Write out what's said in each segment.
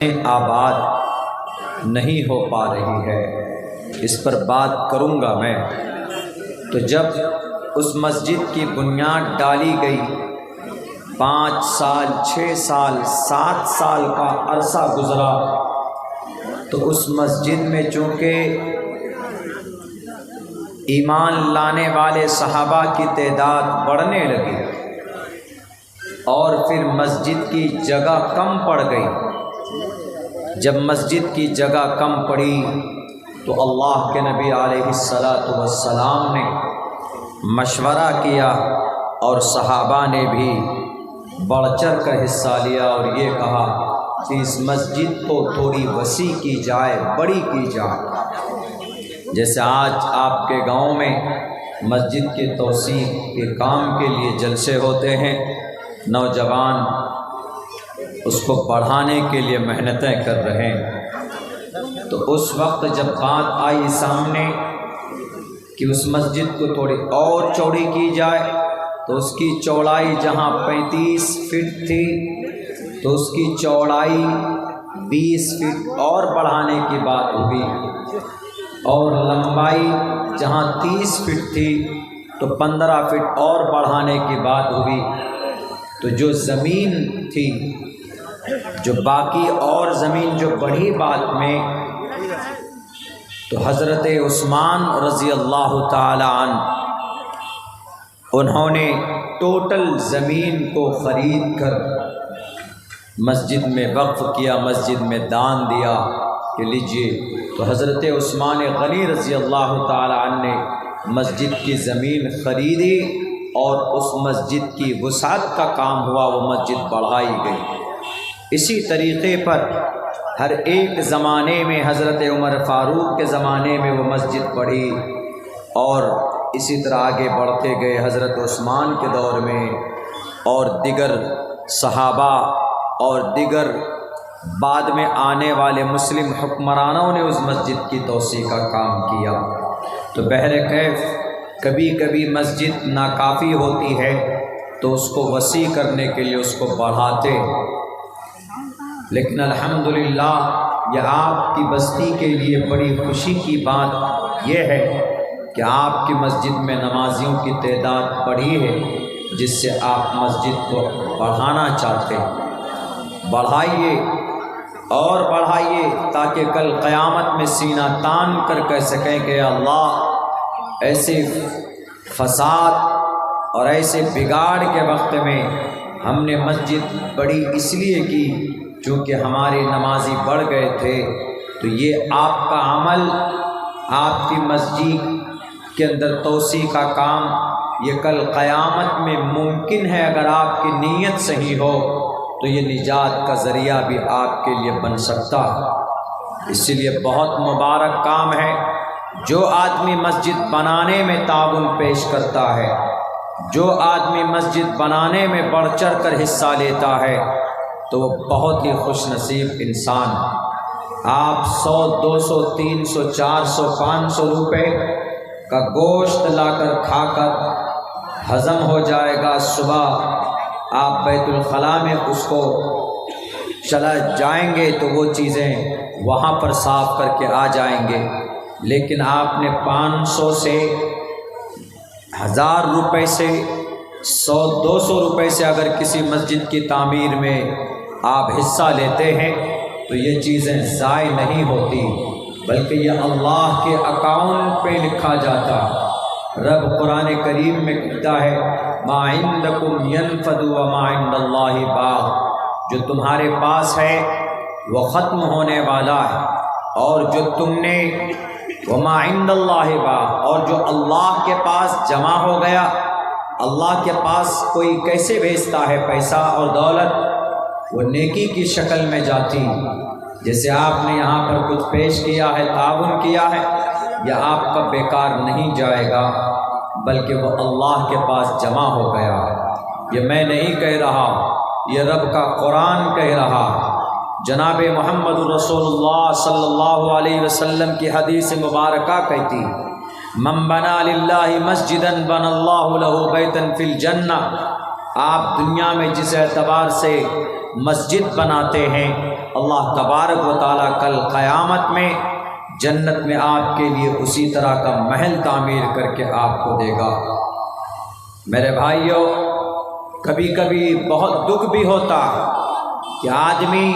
آباد نہیں ہو پا رہی ہے، اس پر بات کروں گا میں۔ تو جب اس مسجد کی بنیاد ڈالی گئی، 5 سال 6 سال 7 سال کا عرصہ گزرا، تو اس مسجد میں چونکہ ایمان لانے والے صحابہ کی تعداد بڑھنے لگی اور پھر مسجد کی جگہ کم پڑ گئی۔ جب مسجد کی جگہ کم پڑی تو اللہ کے نبی علیہ السلام نے مشورہ کیا اور صحابہ نے بھی بڑھ چڑھ کر حصہ لیا اور یہ کہا کہ اس مسجد کو تھوڑی وسیع کی جائے، بڑی کی جائے۔ جیسے آج آپ کے گاؤں میں مسجد کے توسیع کے کام کے لیے جلسے ہوتے ہیں، نوجوان اس کو بڑھانے کے لیے محنتیں کر رہے ہیں، تو اس وقت جب بات آئی سامنے کہ اس مسجد کو تھوڑی اور چوڑی کی جائے، تو اس کی چوڑائی جہاں 35 فٹ تھی تو اس کی چوڑائی 20 فٹ اور بڑھانے کی بات ہوئی، اور لمبائی جہاں 30 فٹ تھی تو 15 فٹ اور بڑھانے کی بات ہوئی۔ تو جو زمین تھی، جو باقی اور زمین جو بڑھی بعد میں، تو حضرت عثمان رضی اللہ تعالی عنہ انہوں نے ٹوٹل زمین کو خرید کر مسجد میں وقف کیا، مسجد میں دان دیا کہ لیجئے۔ تو حضرت عثمان غنی رضی اللہ تعالی عنہ نے مسجد کی زمین خریدی اور اس مسجد کی وسعت کا کام ہوا، وہ مسجد بڑھائی گئی۔ اسی طریقے پر ہر ایک زمانے میں حضرت عمر فاروق کے زمانے میں وہ مسجد بڑھی، اور اسی طرح آگے بڑھتے گئے حضرت عثمان کے دور میں، اور دیگر صحابہ اور دیگر بعد میں آنے والے مسلم حکمرانوں نے اس مسجد کی توسیع کا کام کیا۔ تو بہرکیف کبھی کبھی مسجد ناکافی ہوتی ہے تو اس کو وسیع کرنے کے لیے اس کو بڑھاتے، لیکن الحمدللہ یہ آپ کی بستی کے لیے بڑی خوشی کی بات یہ ہے کہ آپ کی مسجد میں نمازیوں کی تعداد بڑھی ہے، جس سے آپ مسجد کو بڑھانا چاہتے ہیں۔ بڑھائیے اور بڑھائیے تاکہ کل قیامت میں سینہ تان کر کہہ سکیں کہ اللہ ایسے فساد اور ایسے بگاڑ کے وقت میں ہم نے مسجد بڑی اس لیے کی چونکہ ہمارے نمازی بڑھ گئے تھے۔ تو یہ آپ کا عمل، آپ کی مسجد کے اندر توسیع کا کام، یہ کل قیامت میں ممکن ہے اگر آپ کی نیت صحیح ہو تو یہ نجات کا ذریعہ بھی آپ کے لیے بن سکتا ہے۔ اس لیے بہت مبارک کام ہے جو آدمی مسجد بنانے میں تعاون پیش کرتا ہے، جو آدمی مسجد بنانے میں بڑھ چڑھ کر حصہ لیتا ہے، تو وہ بہت ہی خوش نصیب انسان ہے۔ آپ 100 200 300 400 500 روپے کا گوشت لا کر کھا کر ہضم ہو جائے گا، صبح آپ بیت الخلاء میں اس کو چلا جائیں گے تو وہ چیزیں وہاں پر صاف کر کے آ جائیں گے، لیکن آپ نے 500 سے 1000 روپے سے 100 200 روپے سے اگر کسی مسجد کی تعمیر میں آپ حصہ لیتے ہیں تو یہ چیزیں ضائع نہیں ہوتی، بلکہ یہ اللہ کے اکاؤنٹ پہ لکھا جاتا۔ رب قرآن کریم میں کہتا ہے ما عندکم ینفد وما عند اللہ باق، جو تمہارے پاس ہے وہ ختم ہونے والا ہے، اور جو تم نے وما عند اللہ باق، اور جو اللہ کے پاس جمع ہو گیا، اللہ کے پاس کوئی کیسے بھیجتا ہے پیسہ اور دولت؟ وہ نیکی کی شکل میں جاتی، جیسے آپ نے یہاں پر کچھ پیش کیا ہے، تعاون کیا ہے، یہ آپ کا بیکار نہیں جائے گا، بلکہ وہ اللہ کے پاس جمع ہو گیا ہے۔ یہ میں نہیں کہہ رہا، یہ رب کا قرآن کہہ رہا۔ جناب محمد رسول اللہ صلی اللہ علیہ وسلم کی حدیث مبارکہ کہتی من بنا للہ مسجدا بن اللہ لہ بیتا فی الجنہ۔ آپ دنیا میں جس اعتبار سے مسجد بناتے ہیں، اللہ تبارک و تعالیٰ کل قیامت میں جنت میں آپ کے لیے اسی طرح کا محل تعمیر کر کے آپ کو دے گا۔ میرے بھائیوں، کبھی کبھی بہت دکھ بھی ہوتا کہ آدمی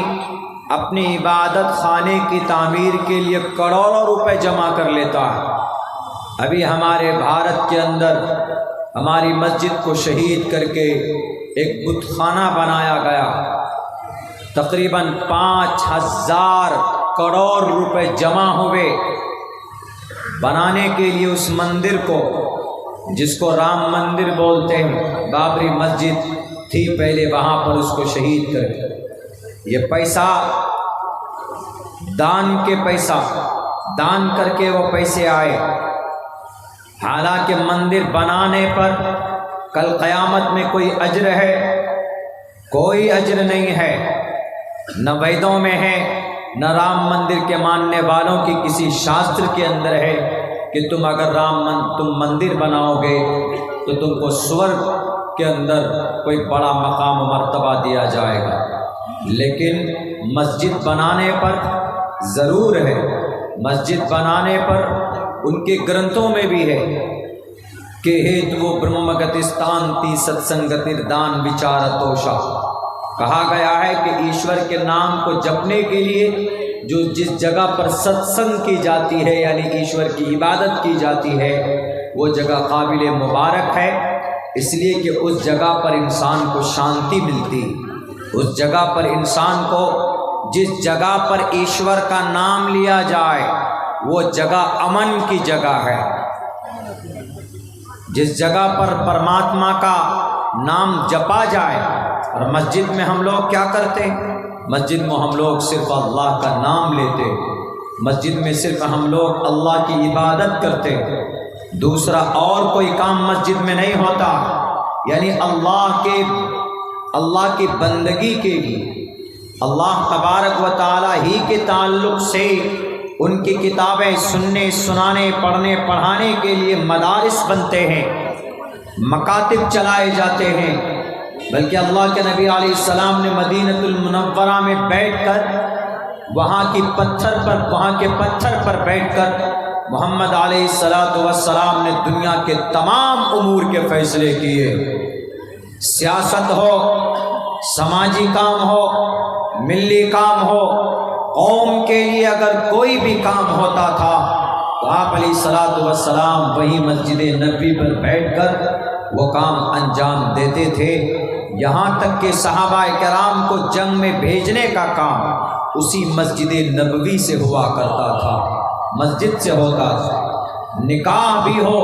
اپنی عبادت خانے کی تعمیر کے لیے کروڑوں روپے جمع کر لیتا ہے۔ ابھی ہمارے بھارت کے اندر ہماری مسجد کو شہید کر کے ایک بت خانہ بنایا گیا، تقریباً 5,000 کروڑ روپے جمع ہوئے بنانے کے لیے اس مندر کو، جس کو رام مندر بولتے ہیں۔ بابری مسجد تھی پہلے، وہاں پر اس کو شہید کر کے یہ پیسہ دان کر کے وہ پیسے آئے۔ حالانکہ مندر بنانے پر کل قیامت میں کوئی اجر ہے؟ کوئی اجر نہیں ہے، نہ ویدوں میں ہے، نہ رام مندر کے ماننے والوں کی کسی شاستر کے اندر ہے کہ تم اگر تم مندر بناؤ گے تو تم کو سورگ کے اندر کوئی بڑا مقام و مرتبہ دیا جائے گا۔ لیکن مسجد بنانے پر ضرور ہے، مسجد بنانے پر ان کے گرنتھوں میں بھی ہے کہ ہیتو برہمگتستان تی ستسنگت نردان وچارتوشا، کہا گیا ہے کہ ایشور کے نام کو جپنے کے لیے جو جس جگہ پر ستسنگ کی جاتی ہے، یعنی ایشور کی عبادت کی جاتی ہے، وہ جگہ قابل مبارک ہے، اس لیے کہ اس جگہ پر انسان کو شانتی ملتی، اس جگہ پر انسان کو، جس جگہ پر ایشور کا نام لیا جائے وہ جگہ امن کی جگہ ہے۔ جس جگہ پر پرماتما کا نام جپا جائے، اور مسجد میں ہم لوگ کیا کرتے ہیں؟ مسجد میں ہم لوگ صرف اللہ کا نام لیتے، مسجد میں صرف ہم لوگ اللہ کی عبادت کرتے، دوسرا اور کوئی کام مسجد میں نہیں ہوتا، یعنی اللہ کی بندگی کے لیے، اللہ تبارک و تعالی ہی کے تعلق سے ان کی کتابیں سننے، سنانے، پڑھنے، پڑھانے کے لیے مدارس بنتے ہیں، مکاتب چلائے جاتے ہیں۔ بلکہ اللہ کے نبی علیہ السلام نے مدینۃ المنورہ میں بیٹھ کر وہاں کے پتھر پر بیٹھ کر محمد علیہ السلام نے دنیا کے تمام امور کے فیصلے کیے، سیاست ہو، سماجی کام ہو، ملی کام ہو، قوم کے لیے اگر کوئی بھی کام ہوتا تھا تو آپ علیہ السلام وہی مسجد نبوی پر بیٹھ کر وہ کام انجام دیتے تھے۔ یہاں تک کہ صحابہ کرام کو جنگ میں بھیجنے کا کام اسی مسجد نبوی سے ہوا کرتا تھا، مسجد سے ہوتا تھا۔ نکاح بھی ہو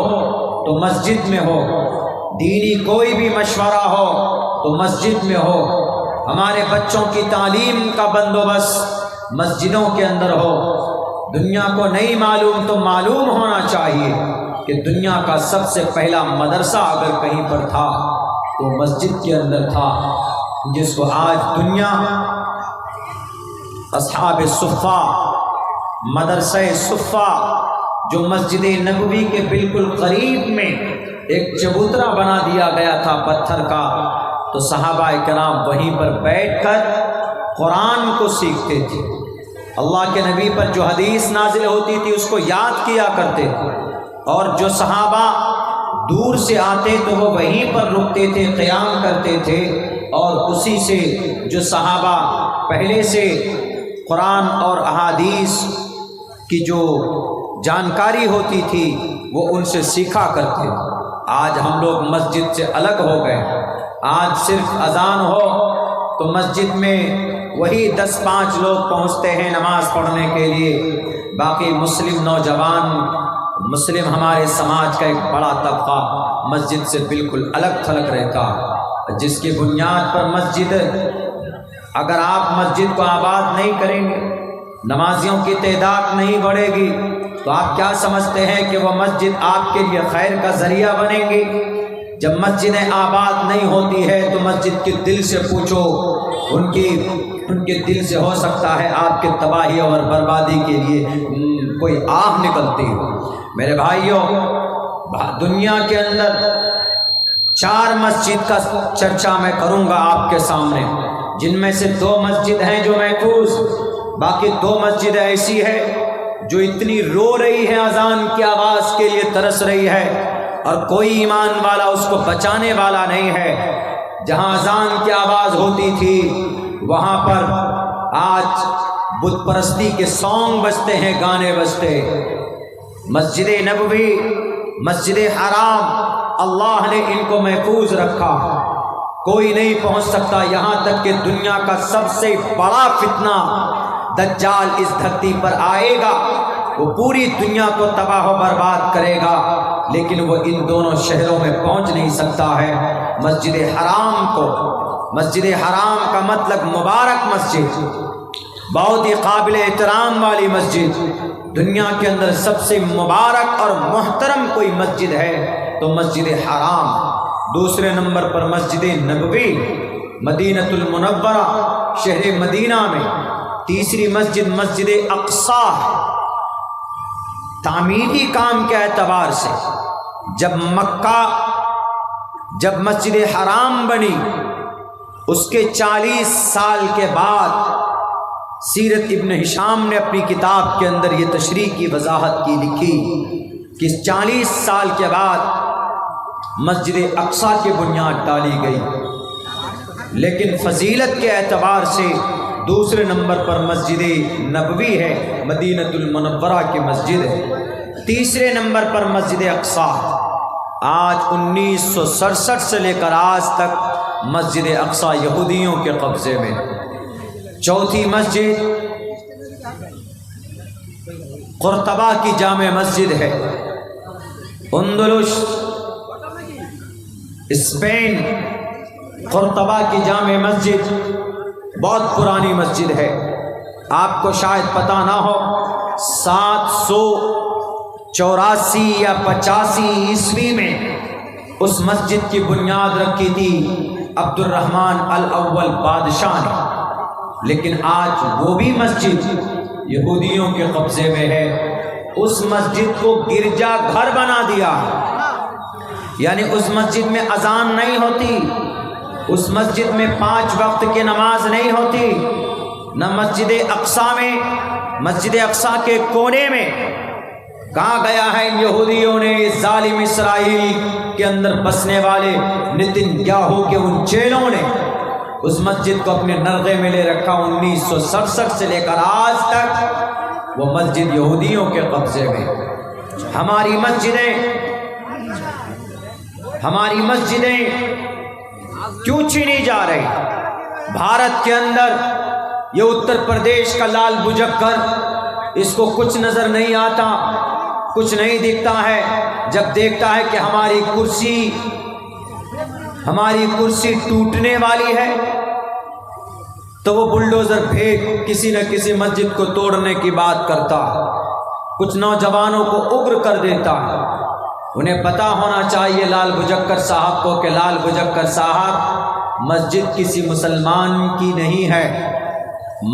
تو مسجد میں ہو، دینی کوئی بھی مشورہ ہو تو مسجد میں ہو، ہمارے بچوں کی تعلیم کا بندوبست مسجدوں کے اندر ہو۔ دنیا کو نہیں معلوم تو معلوم ہونا چاہیے کہ دنیا کا سب سے پہلا مدرسہ اگر کہیں پر تھا تو مسجد کے اندر تھا، جس کو آج دنیا اصحاب صفہ، مدرسہ صفہ جو مسجد نبوی کے بالکل قریب میں ایک چبوترا بنا دیا گیا تھا پتھر کا، تو صحابہ کرام وہیں پر بیٹھ کر قرآن کو سیکھتے تھے، اللہ کے نبی پر جو حدیث نازل ہوتی تھی اس کو یاد کیا کرتے تھے، اور جو صحابہ دور سے آتے تو وہ وہیں پر رکتے تھے، قیام کرتے تھے، اور اسی سے جو صحابہ پہلے سے قرآن اور احادیث کی جو جانکاری ہوتی تھی وہ ان سے سیکھا کرتے تھے۔ آج ہم لوگ مسجد سے الگ ہو گئے، آج صرف اذان ہو تو مسجد میں وہی 10-5 لوگ پہنچتے ہیں نماز پڑھنے کے لیے، باقی مسلم نوجوان، مسلم ہمارے سماج کا ایک بڑا طبقہ مسجد سے بالکل الگ تھلگ رہتا، جس کی بنیاد پر مسجد، اگر آپ مسجد کو آباد نہیں کریں گے، نمازیوں کی تعداد نہیں بڑھے گی، تو آپ کیا سمجھتے ہیں کہ وہ مسجد آپ کے لیے خیر کا ذریعہ بنے گی؟ جب مسجدیں آباد نہیں ہوتی ہے تو مسجد کے دل سے پوچھو، ان کے دل سے ہو سکتا ہے آپ کے تباہی اور بربادی کے لیے کوئی آہ نکلتی ہو۔ میرے بھائیوں، دنیا کے اندر 4 مسجد کا چرچا میں کروں گا آپ کے سامنے، جن میں سے 2 مسجد ہیں جو محفوظ، باقی 2 مسجد ایسی ہے جو اتنی رو رہی ہے، اذان کی آواز کے لیے ترس رہی ہے، اور کوئی ایمان والا اس کو بچانے والا نہیں ہے۔ جہاں اذان کی آواز ہوتی تھی وہاں پر آج بت پرستی کے سانگ بجتے ہیں، گانے بجتے۔ مسجد نبوی، مسجد حرام، اللہ نے ان کو محفوظ رکھا، کوئی نہیں پہنچ سکتا، یہاں تک کہ دنیا کا سب سے بڑا فتنہ دجال اس دھرتی پر آئے گا، وہ پوری دنیا کو تباہ و برباد کرے گا، لیکن وہ ان دونوں شہروں میں پہنچ نہیں سکتا ہے۔ مسجد حرام کو، مسجد حرام کا مطلب مبارک مسجد، بہت ہی قابل احترام والی مسجد، دنیا کے اندر سب سے مبارک اور محترم کوئی مسجد ہے تو مسجد حرام۔ دوسرے نمبر پر مسجد نبوی، مدینۃ المنورہ، شہر مدینہ میں۔ تیسری مسجد مسجد اقصی، تعمیری کام کے اعتبار سے جب مسجد حرام بنی اس کے 40 سال کے بعد سیرت ابن ہشام نے اپنی کتاب کے اندر یہ تشریح کی، وضاحت کی، لکھی کہ 40 سال کے بعد مسجد اقصی کی بنیاد ڈالی گئی، لیکن فضیلت کے اعتبار سے دوسرے نمبر پر مسجد نبوی ہے، مدینۃ المنورہ کی مسجد ہے۔ تیسرے نمبر پر مسجد اقصی۔ آج 1967 سے لے کر آج تک مسجد اقصی یہودیوں کے قبضے میں۔ چوتھی مسجد قرطبہ کی جامع مسجد ہے، اندلس، اسپین، قرطبہ کی جامع مسجد بہت پرانی مسجد ہے، آپ کو شاید پتہ نہ ہو، 784 یا 85 عیسوی میں اس مسجد کی بنیاد رکھی تھی عبد الرحمن الاول بادشاہ نے، لیکن آج وہ بھی مسجد یہودیوں کے قبضے میں ہے۔ اس مسجد کو گرجا گھر بنا دیا، یعنی اس مسجد میں اذان نہیں ہوتی، اس مسجد میں 5 وقت کی نماز نہیں ہوتی، نہ مسجد اقصی میں، مسجد اقصی کے کونے میں کہا گیا ہے ان یہودیوں نے، ظالم اسرائیل کے اندر بسنے والے نتن یاہو کے ان چیلوں نے اس مسجد کو اپنے نرغے میں لے رکھا۔ 1967 سے لے کر آج تک وہ مسجد یہودیوں کے قبضے میں۔ ہماری مسجدیں کیوں چھینی جا رہی؟ بھارت کے اندر یہ اتر پردیش کا لال بجکر، اس کو کچھ نظر نہیں آتا، کچھ نہیں دکھتا ہے، جب دیکھتا ہے کہ ہماری کرسی ٹوٹنے والی ہے تو وہ بلڈوزر پھینک کسی نہ کسی مسجد کو توڑنے کی بات کرتا ہے، کچھ نوجوانوں کو اگر کر دیتا ہے۔ انہیں پتہ ہونا چاہیے لال بجکر صاحب کو کہ لال بجکر صاحب مسجد کسی مسلمان کی نہیں ہے،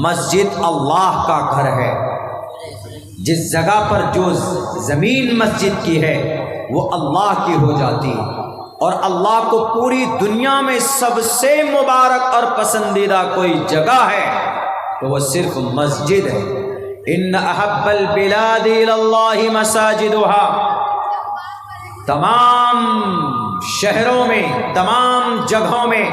مسجد اللہ کا گھر ہے۔ جس جگہ پر جو زمین مسجد کی ہے وہ اللہ کی ہو جاتی ہے، اور اللہ کو پوری دنیا میں سب سے مبارک اور پسندیدہ کوئی جگہ ہے تو وہ صرف مسجد ہے۔ ان احب البلاد الی اللہ مساجدها، تمام شہروں میں، تمام جگہوں میں،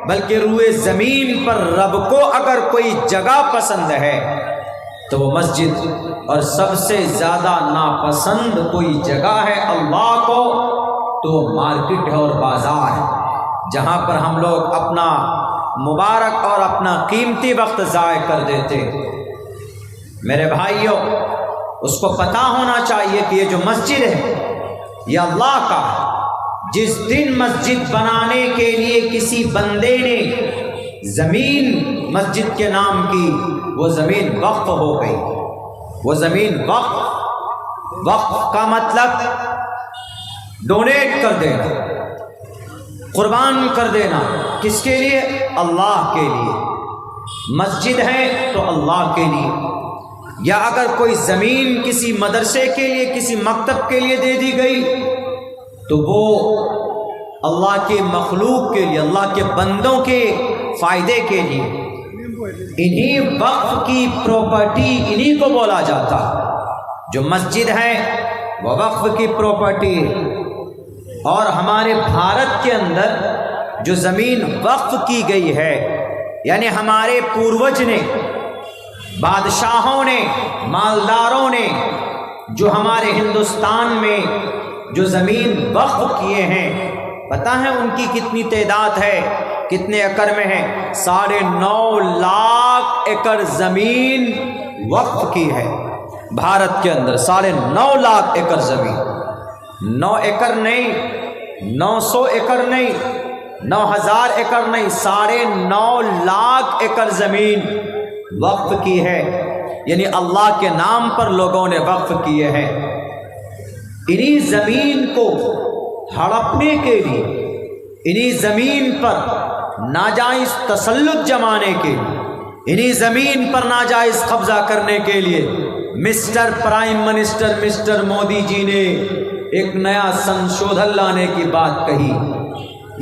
بلکہ روئے زمین پر رب کو اگر کوئی جگہ پسند ہے تو وہ مسجد، اور سب سے زیادہ ناپسند کوئی جگہ ہے اللہ کو تو مارکیٹ ہے اور بازار ہے، جہاں پر ہم لوگ اپنا مبارک اور اپنا قیمتی وقت ضائع کر دیتے۔ میرے بھائیوں، اس کو پتہ ہونا چاہیے کہ یہ جو مسجد ہے یہ اللہ کا ہے۔ جس دن مسجد بنانے کے لیے کسی بندے نے زمین مسجد کے نام کی، وہ زمین وقف ہو گئی۔ وہ زمین وقف کا مطلب ڈونیٹ کر دینا، قربان کر دینا، کس کے لیے؟ اللہ کے لیے۔ مسجد ہے تو اللہ کے لیے، یا اگر کوئی زمین کسی مدرسے کے لیے، کسی مکتب کے لیے دے دی گئی تو وہ اللہ کے مخلوق کے لیے، اللہ کے بندوں کے فائدے کے لیے، انہی وقف کی پراپرٹی انہی کو بولا جاتا ہے۔ جو مسجد ہے وہ وقف کی پراپرٹی ہے، اور ہمارے بھارت کے اندر جو زمین وقف کی گئی ہے، یعنی ہمارے پوروج نے، بادشاہوں نے، مالداروں نے جو ہمارے ہندوستان میں جو زمین وقف کیے ہیں، پتہ ہے ان کی کتنی تعداد ہے، کتنے ایکڑ میں ہے؟ 9.5 لاکھ ایکڑ زمین وقف کی ہے بھارت کے اندر۔ 9.5 لاکھ ایکڑ زمین، 9 ایکڑ نہیں، 900 ایکڑ نہیں، 9000 ایکڑ نہیں، 9.5 لاکھ ایکڑ زمین وقف کی ہے، یعنی اللہ کے نام پر لوگوں نے وقف کیے ہیں۔ انہی زمین کو ہڑپنے کے لیے، انہی زمین پر ناجائز تسلط جمانے کے لیے، انہی زمین پر ناجائز قبضہ کرنے کے لیے Mr prime minister Mr Modi ji نے ایک نیا سنشودھن لانے کی بات کہی۔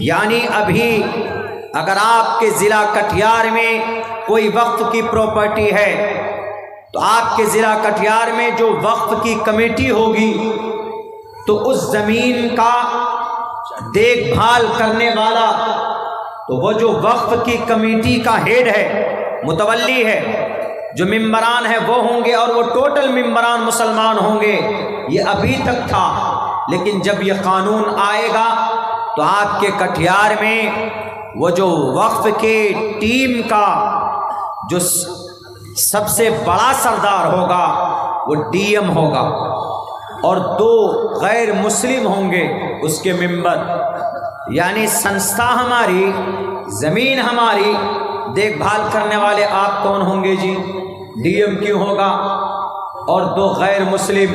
یعنی ابھی اگر آپ کے ضلع کٹیہار میں کوئی وقف کی پراپرٹی ہے تو آپ کے ضلع کٹیہار میں جو وقف کی کمیٹی ہوگی تو اس زمین کا دیکھ بھال کرنے والا، تو وہ جو وقف کی کمیٹی کا ہیڈ ہے، متولی ہے، جو ممبران ہیں وہ ہوں گے، اور وہ ٹوٹل ممبران مسلمان ہوں گے۔ یہ ابھی تک تھا، لیکن جب یہ قانون آئے گا تو آپ کے کٹیہار میں وہ جو وقف کے ٹیم کا جو سب سے بڑا سردار ہوگا وہ ڈی ایم ہوگا، اور 2 غیر مسلم ہوں گے اس کے ممبر۔ یعنی سنستھا ہماری، زمین ہماری، دیکھ بھال کرنے والے آپ کون ہوں گے جی؟ ڈی ایم کیوں ہوگا؟ اور 2 غیر مسلم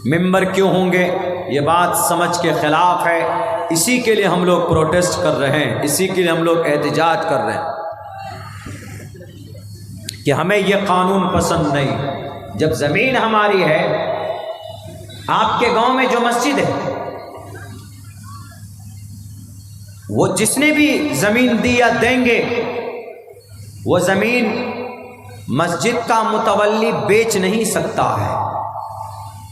ممبر کیوں ہوں گے؟ یہ بات سمجھ کے خلاف ہے۔ اسی کے لیے ہم لوگ پروٹیسٹ کر رہے ہیں، اسی کے لیے ہم لوگ احتجاج کر رہے ہیں کہ ہمیں یہ قانون پسند نہیں۔ جب زمین ہماری ہے، آپ کے گاؤں میں جو مسجد ہے، وہ جس نے بھی زمین دی یا دیں گے، وہ زمین مسجد کا متولی بیچ نہیں سکتا ہے،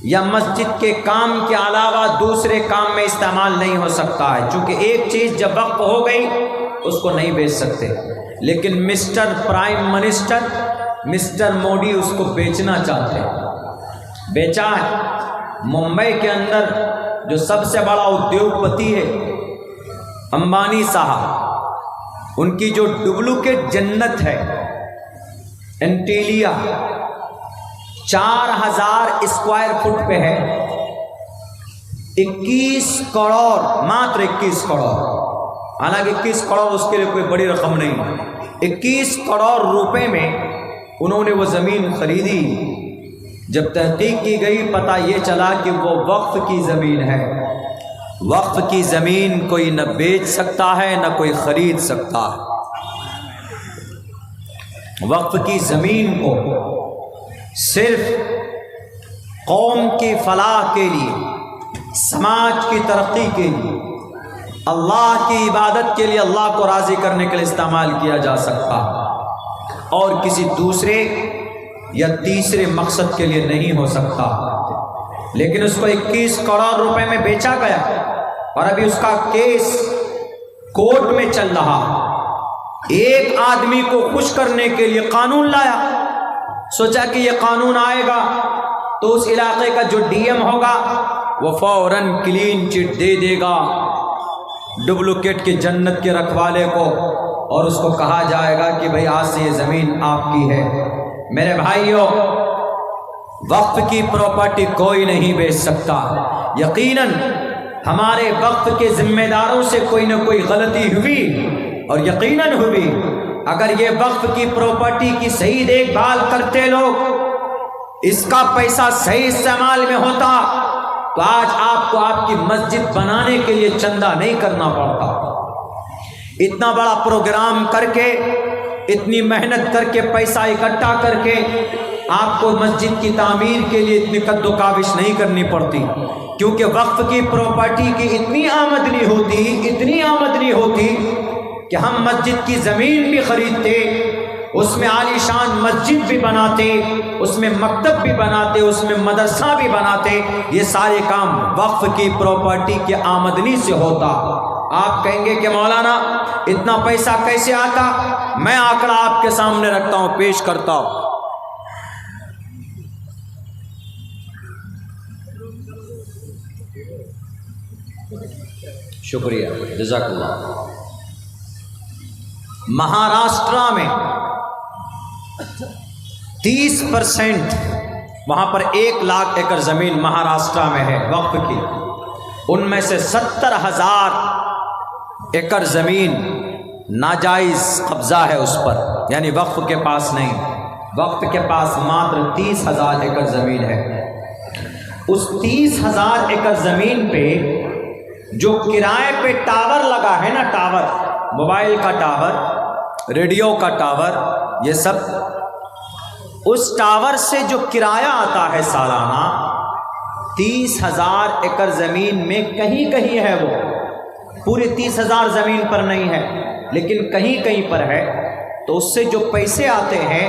یا مسجد کے کام کے علاوہ دوسرے کام میں استعمال نہیں ہو سکتا ہے، چونکہ ایک چیز جب وقف ہو گئی اس کو نہیں بیچ سکتے۔ لیکن Mr prime minister Mr Modi اس کو بیچنا چاہتے ہیں۔ بیچا ہے۔ ممبئی کے اندر جو سب سے بڑا ادیوگ پتی ہے امبانی صاحب، ان کی جو ڈپلیکیٹ جنت ہے انٹیلیا، 4000 اسکوائر فٹ پہ ہے، 21 کروڑ، ماتر 21 کروڑ، حالانکہ 21 کروڑ اس کے لیے کوئی بڑی رقم نہیں، 21 کروڑ روپے میں انہوں نے وہ زمین خریدی۔ جب تحقیق کی گئی پتہ یہ چلا کہ وہ وقف کی زمین ہے۔ وقف کی زمین کوئی نہ بیچ سکتا ہے نہ کوئی خرید سکتا ہے۔ وقف کی زمین کو صرف قوم کی فلاح کے لیے، سماج کی ترقی کے لیے، اللہ کی عبادت کے لیے، اللہ کو راضی کرنے کے لیے استعمال کیا جا سکتا ہے، اور کسی دوسرے یا تیسرے مقصد کے لیے نہیں ہو سکتا۔ لیکن اس کو 21 کروڑ روپے میں بیچا گیا، اور ابھی اس کا کیس کورٹ میں چل رہا۔ ایک آدمی کو خوش کرنے کے لیے قانون لایا، سوچا کہ یہ قانون آئے گا تو اس علاقے کا جو ڈی ایم ہوگا وہ فوراً کلین چٹ دے دے گا ڈپلیکیٹ کی جنت کے رکھوالے کو، اور اس کو کہا جائے گا کہ بھئی آج سے یہ زمین آپ کی ہے۔ میرے بھائیوں، وقف کی پراپرٹی کوئی نہیں بیچ سکتا۔ یقیناً ہمارے وقف کے ذمہ داروں سے کوئی نہ کوئی غلطی ہوئی، اور یقیناً ہوئی۔ اگر یہ وقف کی پراپرٹی کی صحیح دیکھ بھال کرتے لوگ، اس کا پیسہ صحیح استعمال میں ہوتا، تو آج آپ کو آپ کی مسجد بنانے کے لیے چندہ نہیں کرنا پڑتا۔ اتنا بڑا پروگرام کر کے، اتنی محنت کر کے، پیسہ اکٹھا کر کے آپ کو مسجد کی تعمیر کے لیے اتنی قد و کاوش نہیں کرنی پڑتی، کیونکہ وقف کی پراپرٹی کی اتنی آمدنی ہوتی کہ ہم مسجد کی زمین بھی خریدتے، اس میں عالی شان مسجد بھی بناتے، اس میں مکتب بھی بناتے، اس میں مدرسہ بھی بناتے، یہ سارے کام وقف کی پراپرٹی کی آمدنی سے ہوتا۔ آپ کہیں گے کہ مولانا اتنا پیسہ کیسے آتا؟ میں آنکڑا آپ کے سامنے رکھتا ہوں، پیش کرتا ہوں۔ شکریہ، جزاک اللہ۔ مہاراشٹرا میں 30% وہاں پر 1 لاکھ ایکڑ زمین مہاراشٹرا میں ہے وقف کی، ان میں سے 70,000 ایکڑ زمین ناجائز قبضہ ہے اس پر، یعنی وقف کے پاس نہیں، وقف کے پاس ماتر 30,000 ایکڑ زمین ہے۔ اس 30,000 ایکڑ زمین پہ جو کرائے پہ ٹاور لگا ہے نا، ٹاور، موبائل کا ٹاور، ریڈیو کا ٹاور، یہ سب، اس ٹاور سے جو کرایہ آتا ہے سالانہ 30,000 ایکڑ زمین میں کہیں کہیں ہے، وہ پوری 30,000 زمین پر نہیں ہے لیکن کہیں کہیں پر ہے، تو اس سے جو پیسے آتے ہیں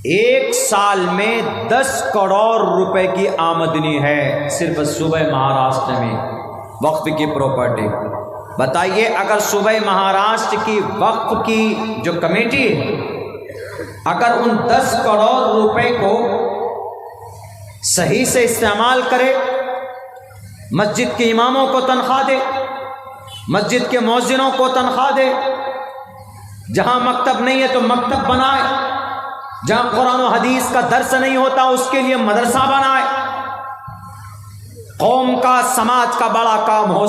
1 سال میں 10 کروڑ روپے کی آمدنی ہے صرف صوبہ مہاراشٹر میں وقف کی پراپرٹی۔ بتائیے اگر صوبہ مہاراشٹر کی وقف کی جو کمیٹی ہے اگر ان 10 کروڑ روپے کو صحیح سے استعمال کرے، مسجد کے اماموں کو تنخواہ دے، مسجد کے مؤذنوں کو تنخواہ دے، جہاں مکتب نہیں ہے تو مکتب بنائے، جہاں قرآن و حدیث کا درس نہیں ہوتا اس کے لیے مدرسہ بنائے، قوم کا، سماج کا بڑا کام ہو